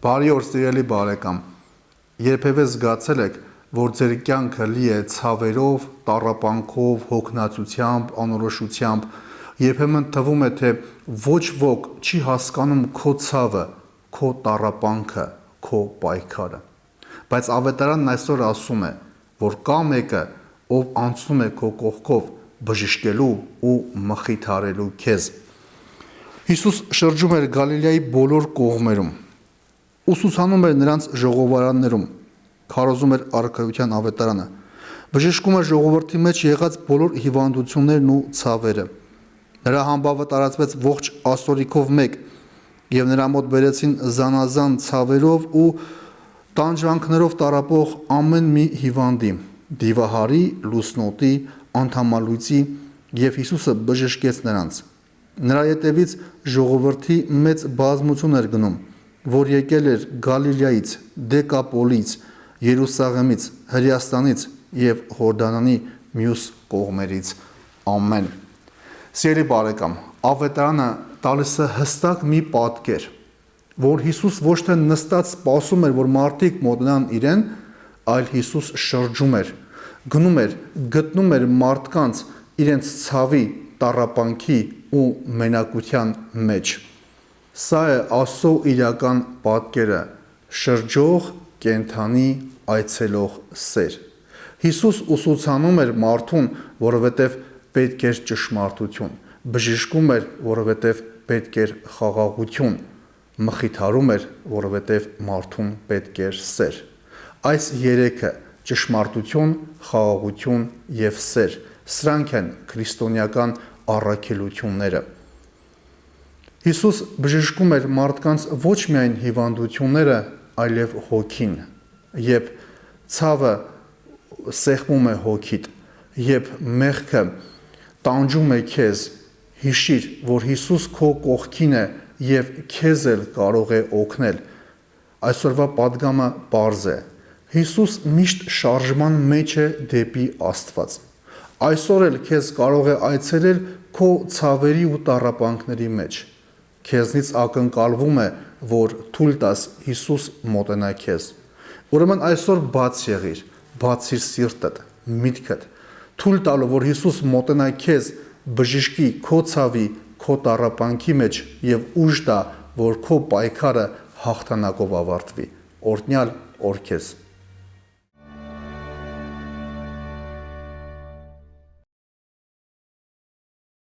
Բարի օր, սիրելի բարեկամ։ Երբևէ զգացել եք, որ ձեր կյանքը լի է ցավերով, տառապանքով, հոգնածությամբ, անորոշությամբ, երբեմն թվում է, թե ոչ ոք չի հասկանում քո ցավը, քո տառապանքը, քո պայքարը։ Բայց ավետարանն այսօր ասում է, որ կա մեկը, ով անցնում է քո կողքով բժշկելու ու մխիթարելու քեզ։ Հիսուս շրջում էր Գալիլեայի բոլոր կողմերում, ուսուցանում էր նրանց ժողովարաններում, քարոզում էր առաքելության ավետարանը, բժշկում էր ժողովրդի մեջ եղած բոլոր հիվանդություններն ու ցավերը։ Նրա համբավը տարածվեց ողջ աստորիքով մեկ, եւ նրա մոտ բերեցին զանազան ցավերով ու տանջանքներով տառապող ամեն մի հիվանդի, դիվահարի, լուսնոտի, անդամալույծի, եւ Հիսուսը բժշկեց նրանց։ Նրա ետևից ժողովրդի մեծ բազմություն էր գնում, որ եկել էր Գալիլեայից, Դեկապոլից, Երուսաղեմից, Հրեաստանից եւ Հորդանանի մյուս կողմերից։ Ամեն։ Սիրելի բարեկամ, ավետարանը տալիս է հստակ մի պատկեր, որ Հիսուս ոչ թե նստած սպասում էր, որ մարդիկ մոտնան իրեն, այլ Հիսուս շրջում էր, գնում էր, գտնում էր մարդկանց իրենց ցավի, տառապանքի ու մենակության մեջ։ Սա է Աստծո իրական պատկերը՝ շրջող, կենդանի, այցելող սեր։ Հիսուս ուսուցանում էր մարդուն, որովհետև պետք էր ճշմարտություն, բժշկում էր, որովհետև պետք էր խաղաղություն, մխիթարում էր, որովհետև մարդուն պետք էր սեր։ Այս երեքը՝ ճշմարտություն, խաղաղություն և սեր, սրանք են քրիստոնեական առաքելությունները։ Հիսուս բժշկում էր մարդկանց ոչ միայն հիվանդությունները, այլև հոգին, երբ ցավը սեղմում է հոգիդ, երբ մեղքը տանջում է քեզ, հիշիր, որ Հիսուս քո կողքին է և քեզ էլ կարող է օգնել։ Այսօրվա պատգամը պարզ է։ Հիսուս միշտ շարժման մեջ է դեպի Աստված։ Այսօր էլ քեզ կարող է այցելել քո ցավերի ու տառապանքների մեջ։ Քեզնից ակնկալվում է, որ թույլ տաս Հիսուս մոտենա քեզ։ Ուրեմն այսօր բաց եղիր, բացիր սիրտդ, միտքդ, թույլ տալու, որ Հիսուս մոտենա քեզ, բժշկի քո ցավի, քո տառապանքի մեջ եւ ուժ տա, որ քո պայքարը հաղթանակով ավարտվի։ Օրհնյալ օր քեզ։